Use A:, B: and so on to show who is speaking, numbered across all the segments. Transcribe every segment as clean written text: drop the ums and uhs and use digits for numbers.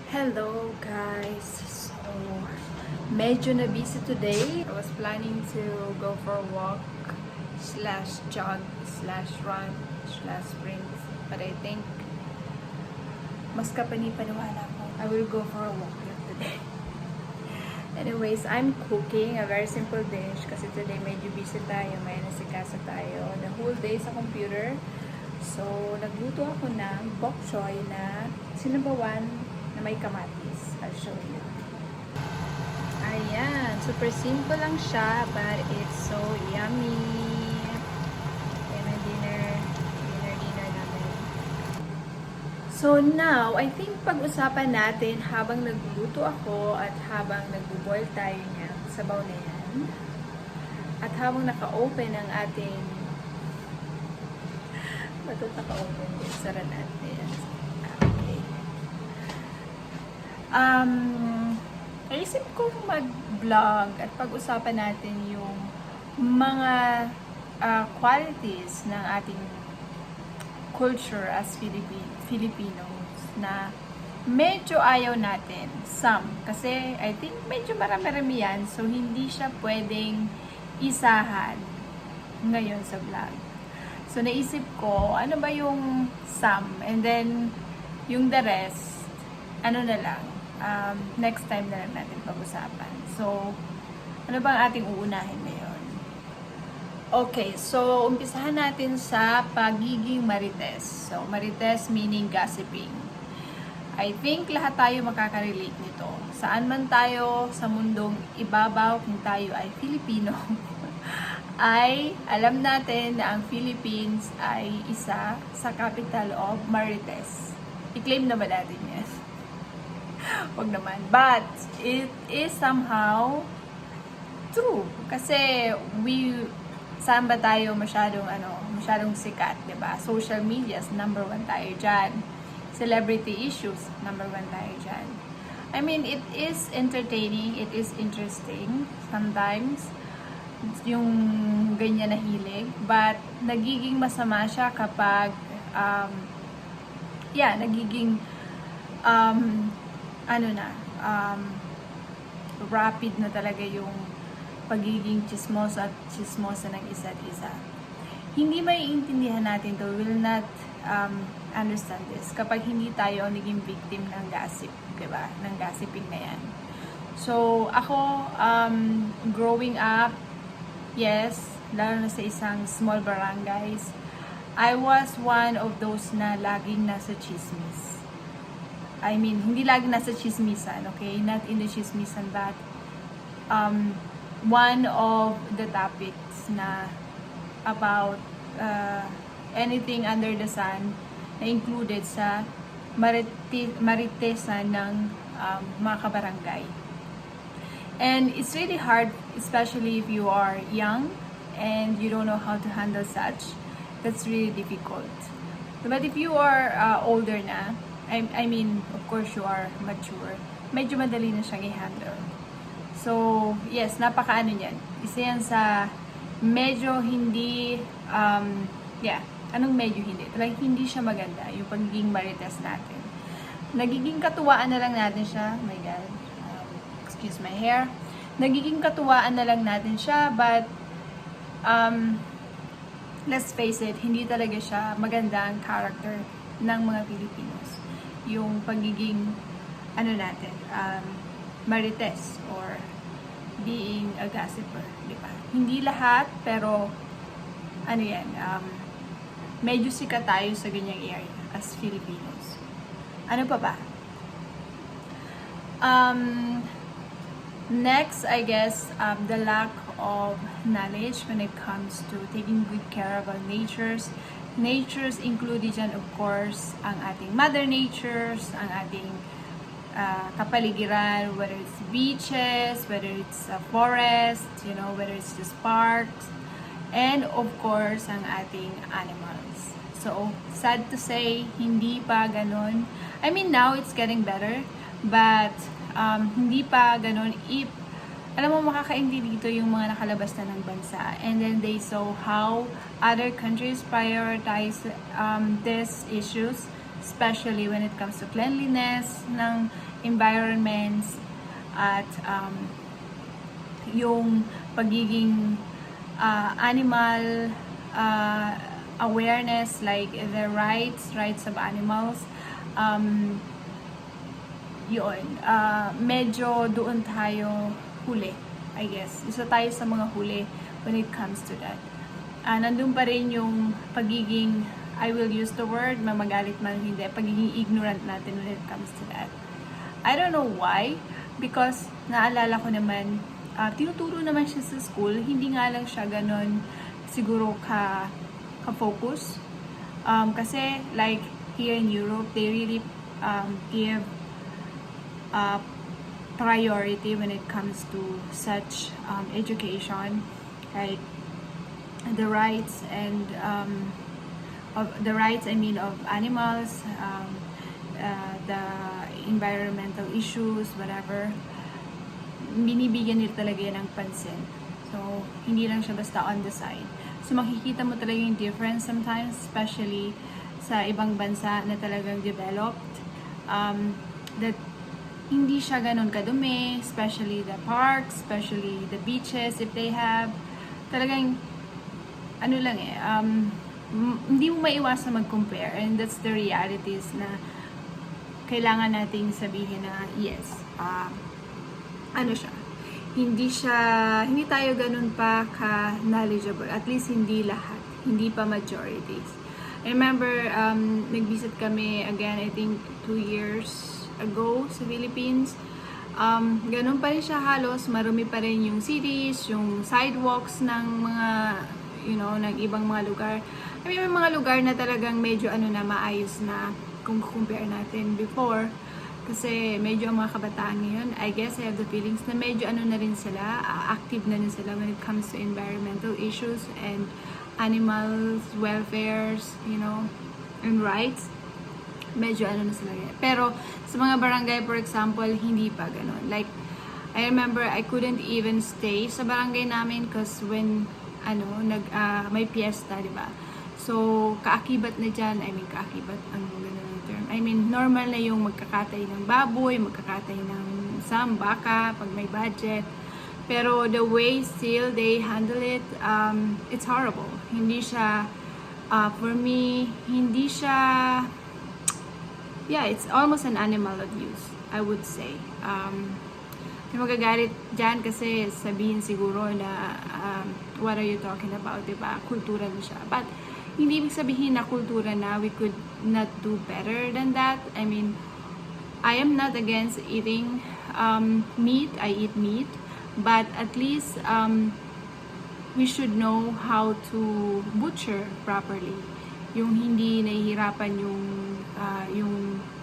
A: Hello guys! So, medyo na busy today. I was planning to go for a walk slash jog slash run slash sprint. But I think mas kapani-paniwala ko. I will go for a walk today. Anyways, I'm cooking a very simple dish kasi today medyo busy tayo. May nasikasa tayo. The whole day sa computer. So, nagluto ako ng bok choy na sinabawan na may kamatis. I'll show you. Ayan. Super simple lang siya, but it's so yummy. Yan ang dinner namin. So now, I think pag-usapan natin habang nagluluto ako at habang nagbo-boil tayo niya, sabaw na yan. At habang naka-open ang ating naka-open din. Sara natin. Okay. Naisip ko mag-vlog at pag-usapan natin yung mga qualities ng ating culture as Filipinos na medyo ayaw natin. Some. Kasi I think medyo marami-rami yan. So, hindi siya pwedeng isahan ngayon sa vlog. So, naisip ko, ano ba yung some? And then, yung the rest, ano na lang, next time na lang natin pag-usapan. So, ano ba ang ating uunahin ngayon? Okay, so, umpisahan natin sa pagiging marites. So, marites meaning gossiping. I think lahat tayo makaka-relate nito. Saan man tayo sa mundong ibabaw kung tayo ay Filipino, ay alam natin na ang Philippines ay isa sa capital of Marites. I-claim na ba natin yan? Huwag naman. But, it is somehow true. Kasi, saan ba tayo masyadong sikat, diba? Social media, number 1 tayo dyan. Celebrity issues, number 1 tayo dyan. I mean, it is entertaining, it is interesting, sometimes, yung ganyan na hilig, but nagiging masama siya kapag nagiging rapid na talaga yung pagiging chismosa at chismosa ng isa't isa. Hindi maiintindihan natin to, will not understand this kapag hindi tayo naging victim ng gossip, diba? Ng gossiping na yan. So, ako, growing up, yes, lalo na sa isang small barangays, I was one of those na laging nasa chismis. I mean, hindi laging nasa chismisan, okay? Not in the chismisan, but one of the topics na about anything under the sun na included sa maritesan ng mga kabarangay. And it's really hard, especially if you are young and you don't know how to handle such. That's really difficult. But if you are older na, I mean, of course you are mature, medyo madali na siyang i-handle. So, yes, napakaano yan. Isa yan sa medyo hindi, anong medyo hindi? Talagang hindi siya maganda, yung pagiging marites natin. Nagiging katuwaan na lang natin siya, oh my God. Excuse my hair. Nagiging katuwaan na lang natin siya, but let's face it, hindi talaga siya magandang character ng mga Pilipinos. Yung pagiging marites or being a gossiper, di ba? Hindi lahat, pero medyo sikat tayo sa ganyang area as Filipinos. Ano pa ba? Next, I guess, the lack of knowledge when it comes to taking good care of our natures. Natures included dyan, of course, ang ating mother natures, ang ating kapaligiran, whether it's beaches, whether it's a forest, whether it's just parks, and of course, ang ating animals. So, sad to say, hindi pa ganun. I mean, now it's getting better, but hindi pa ganun. Alam mo, makakaintindi dito yung mga nakalabas na ng bansa. And then they saw how other countries prioritize these issues. especially when it comes to cleanliness ng environments at yung pagiging animal awareness, like the rights of animals. Medyo doon tayo huli, I guess. Isa tayo sa mga huli when it comes to that. Nandun pa rin yung pagiging, I will use the word, mamagalit man hindi, pagiging ignorant natin when it comes to that. I don't know why, because naalala ko naman, tinuturo naman siya sa school, hindi nga lang siya ganon siguro ka-focus. Kasi like here in Europe, they really give priority when it comes to such education, like the rights and of animals, the environmental issues, whatever. Binibigyan nila talaga yan ng pansin. So, hindi lang siya basta on the side. So, makikita mo talaga yung difference sometimes, especially sa ibang bansa na talagang developed, that hindi siya ganun kadumi, especially the parks, especially the beaches, if they have. Talagang, hindi mo maiwasan mag-compare, and that's the realities na kailangan nating sabihin na, yes, hindi tayo ganun pa ka-knowledgeable, at least hindi lahat, hindi pa majorities. I remember, nag-visit kami again, I think 2 years ago sa Philippines. Ganun pa rin siya halos, marumi pa rin yung cities, yung sidewalks ng mga, ng ibang mga lugar. I mean, may mga lugar na talagang medyo na maayos na kung compare natin before. Kasi medyo ang mga kabataan ngayon, I guess I have the feelings na medyo na rin sila, active na rin sila when it comes to environmental issues and animals, welfares, and rights. Medyo na sila yan. Pero sa mga barangay, for example, hindi pa ganun. Like, I remember I couldn't even stay sa barangay namin because when may fiesta, di ba? So, kaakibat na dyan, kaakibat, ang ganun yung term. Normal na yung magkakatay ng baboy, magkakatay ng baka, pag may budget. Pero the way still they handle it, it's horrible. Hindi siya, for me, it's almost an animal abuse, I would say. Yung magagalit dyan kasi sabihin siguro na what are you talking about, diba? Kultura na siya. But hindi ibig sabihin na kultura na we could not do better than that. I am not against eating meat. I eat meat. But at least we should know how to butcher properly. Yung hindi nahihirapan yung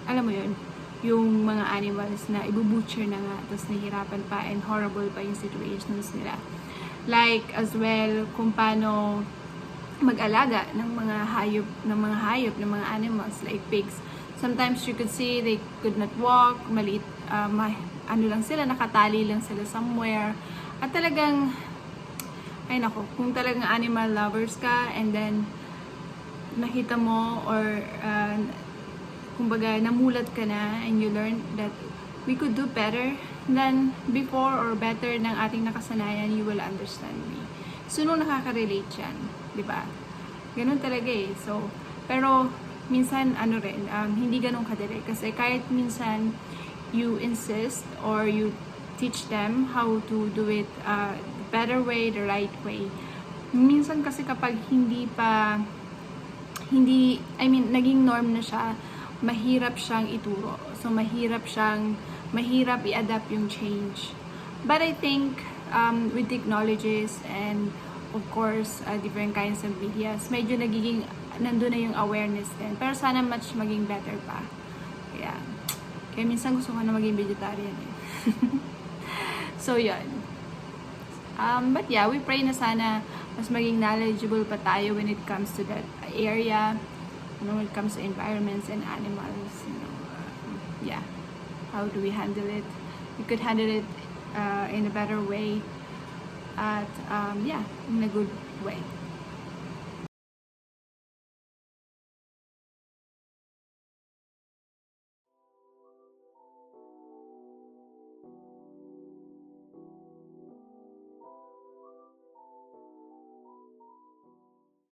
A: alam mo yun, yung mga animals na ibubutcher na nga, tapos nahihirapan pa and horrible pa yung situations nila. Like, as well, kung paano mag-alaga ng mga hayop, ng mga animals, like pigs. Sometimes you could see they could not walk, maliit, lang sila, nakatali lang sila somewhere. At talagang, kung talagang animal lovers ka, and then, nakita mo, or, kumbaga, namulat ka na, and you learn that we could do better than before, or better ng ating nakasanayan, you will understand me. So, nung nakaka-relate yan, di ba? Ganun talaga eh. So, pero, minsan, hindi ganun kadali. Kasi kahit minsan, you insist, or you teach them how to do it the better way, the right way. Minsan kasi kapag naging norm na siya, mahirap siyang ituro. So, mahirap i-adapt yung change. But I think, with technologies and, of course, different kinds of medias, medyo nandun na yung awareness din. Pero sana much maging better pa. Kaya minsan gusto ko na maging vegetarian eh. So, yun. But yeah, we pray na sana mas maging knowledgeable pa tayo when it comes to that area, when it comes to environments and animals, how do we handle it? We could handle it in a better way, in a good way.